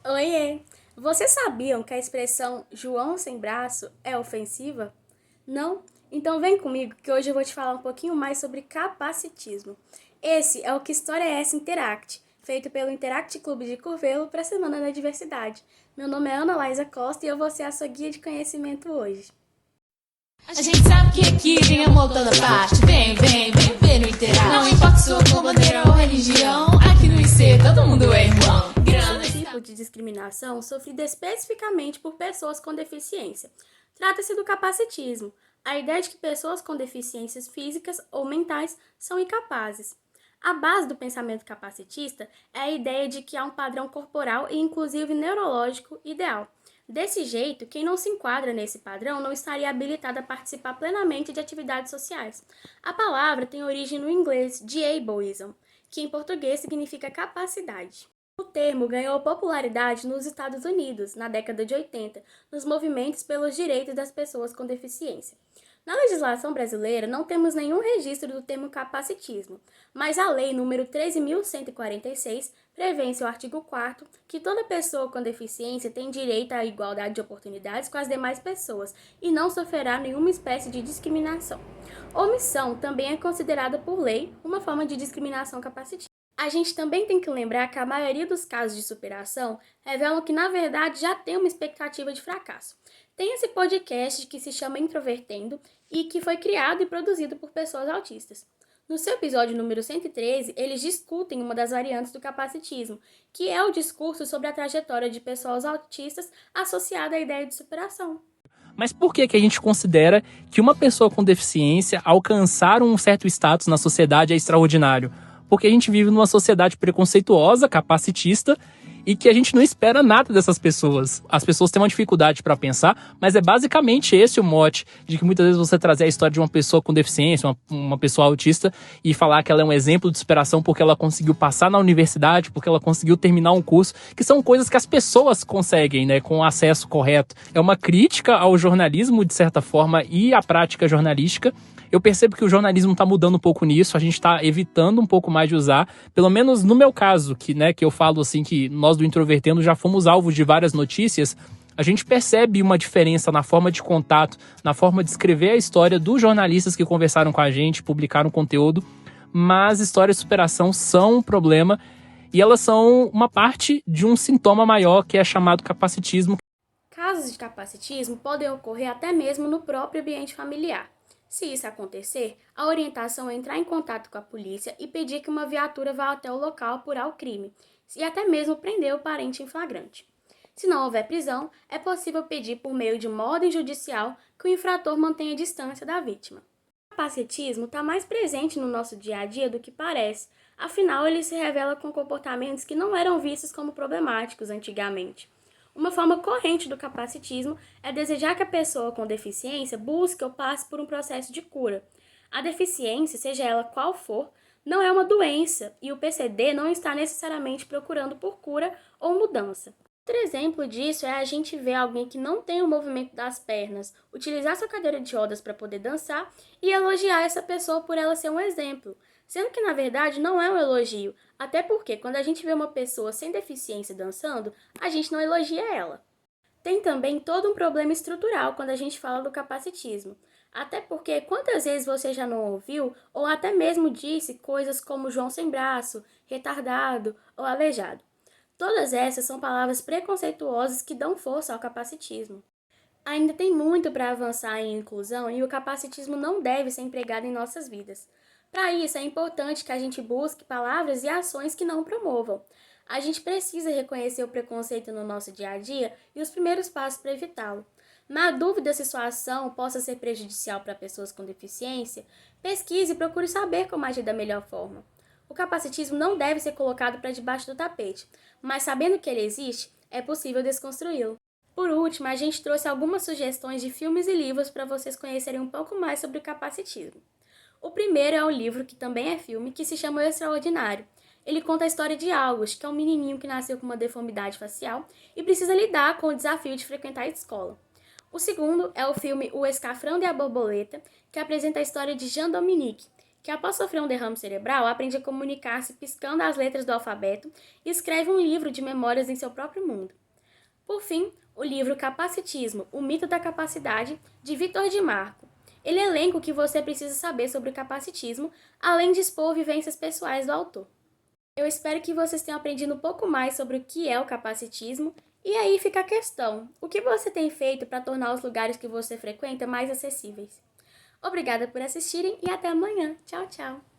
Oiê! Vocês sabiam que a expressão João sem braço é ofensiva? Não? Então vem comigo que hoje eu vou te falar um pouquinho mais sobre capacitismo. Esse é o Que História é essa Interact, feito pelo Interact Clube de Curvelo para a Semana da Diversidade. Meu nome é Ana Laísa Costa e eu vou ser a sua guia de conhecimento hoje. A gente sabe que aqui vem a montando a parte. Vem ver no Interact. Não importa sua cor, bandeira ou religião, aqui no IC todo mundo é irmão. Esse tipo de discriminação sofrida especificamente por pessoas com deficiência. Trata-se do capacitismo, a ideia de que pessoas com deficiências físicas ou mentais são incapazes. A base do pensamento capacitista é a ideia de que há um padrão corporal e inclusive neurológico ideal. Desse jeito, quem não se enquadra nesse padrão não estaria habilitado a participar plenamente de atividades sociais. A palavra tem origem no inglês disableism, que em português significa capacidade. O termo ganhou popularidade nos Estados Unidos, na década de 80, nos movimentos pelos direitos das pessoas com deficiência. Na legislação brasileira, não temos nenhum registro do termo capacitismo, mas a Lei nº 13.146 prevê em seu artigo 4º que toda pessoa com deficiência tem direito à igualdade de oportunidades com as demais pessoas e não sofrerá nenhuma espécie de discriminação. Omissão também é considerada por lei uma forma de discriminação capacitista. A gente também tem que lembrar que a maioria dos casos de superação revelam que, na verdade, já tem uma expectativa de fracasso. Tem esse podcast que se chama Introvertendo e que foi criado e produzido por pessoas autistas. No seu episódio número 113, eles discutem uma das variantes do capacitismo, que é o discurso sobre a trajetória de pessoas autistas associada à ideia de superação. Mas por que a gente considera que uma pessoa com deficiência alcançar um certo status na sociedade é extraordinário? Porque a gente vive numa sociedade preconceituosa, capacitista, e que a gente não espera nada dessas pessoas. As pessoas têm uma dificuldade para pensar, mas é basicamente esse o mote de que muitas vezes você trazer a história de uma pessoa com deficiência, uma pessoa autista, e falar que ela é um exemplo de superação porque ela conseguiu passar na universidade, porque ela conseguiu terminar um curso, que são coisas que as pessoas conseguem, né, com o acesso correto. É uma crítica ao jornalismo, de certa forma, e à prática jornalística. Eu percebo que o jornalismo está mudando um pouco nisso, a gente está evitando um pouco mais de usar, pelo menos no meu caso, que eu falo assim que nós do Introvertendo já fomos alvos de várias notícias, a gente percebe uma diferença na forma de contato, na forma de escrever a história dos jornalistas que conversaram com a gente, publicaram conteúdo, mas histórias de superação são um problema e elas são uma parte de um sintoma maior que é chamado capacitismo. Casos de capacitismo podem ocorrer até mesmo no próprio ambiente familiar. Se isso acontecer, a orientação é entrar em contato com a polícia e pedir que uma viatura vá até o local apurar o crime, e até mesmo prender o parente em flagrante. Se não houver prisão, é possível pedir por meio de uma ordem judicial que o infrator mantenha a distância da vítima. O capacitismo está mais presente no nosso dia a dia do que parece, afinal ele se revela com comportamentos que não eram vistos como problemáticos antigamente. Uma forma corrente do capacitismo é desejar que a pessoa com deficiência busque ou passe por um processo de cura. A deficiência, seja ela qual for, não é uma doença e o PCD não está necessariamente procurando por cura ou mudança. Outro exemplo disso é a gente ver alguém que não tem o movimento das pernas, utilizar sua cadeira de rodas para poder dançar e elogiar essa pessoa por ela ser um exemplo, sendo que na verdade não é um elogio, até porque quando a gente vê uma pessoa sem deficiência dançando, a gente não elogia ela. Tem também todo um problema estrutural quando a gente fala do capacitismo, até porque quantas vezes você já não ouviu ou até mesmo disse coisas como João sem braço, retardado ou aleijado. Todas essas são palavras preconceituosas que dão força ao capacitismo. Ainda tem muito para avançar em inclusão e o capacitismo não deve ser empregado em nossas vidas. Para isso, é importante que a gente busque palavras e ações que não promovam. A gente precisa reconhecer o preconceito no nosso dia a dia e os primeiros passos para evitá-lo. Na dúvida se sua ação possa ser prejudicial para pessoas com deficiência, pesquise e procure saber como agir da melhor forma. O capacitismo não deve ser colocado para debaixo do tapete, mas sabendo que ele existe, é possível desconstruí-lo. Por último, a gente trouxe algumas sugestões de filmes e livros para vocês conhecerem um pouco mais sobre o capacitismo. O primeiro é um livro, que também é filme, que se chama O Extraordinário. Ele conta a história de August, que é um menininho que nasceu com uma deformidade facial e precisa lidar com o desafio de frequentar a escola. O segundo é o filme O Escafrão e a Borboleta, que apresenta a história de Jean Dominique, que após sofrer um derrame cerebral, aprende a comunicar-se piscando as letras do alfabeto e escreve um livro de memórias em seu próprio mundo. Por fim, o livro Capacitismo, o mito da capacidade, de Victor de Marco. Ele elenca o que você precisa saber sobre o capacitismo, além de expor vivências pessoais do autor. Eu espero que vocês tenham aprendido um pouco mais sobre o que é o capacitismo. E aí fica a questão: o que você tem feito para tornar os lugares que você frequenta mais acessíveis? Obrigada por assistirem e até amanhã. Tchau, tchau!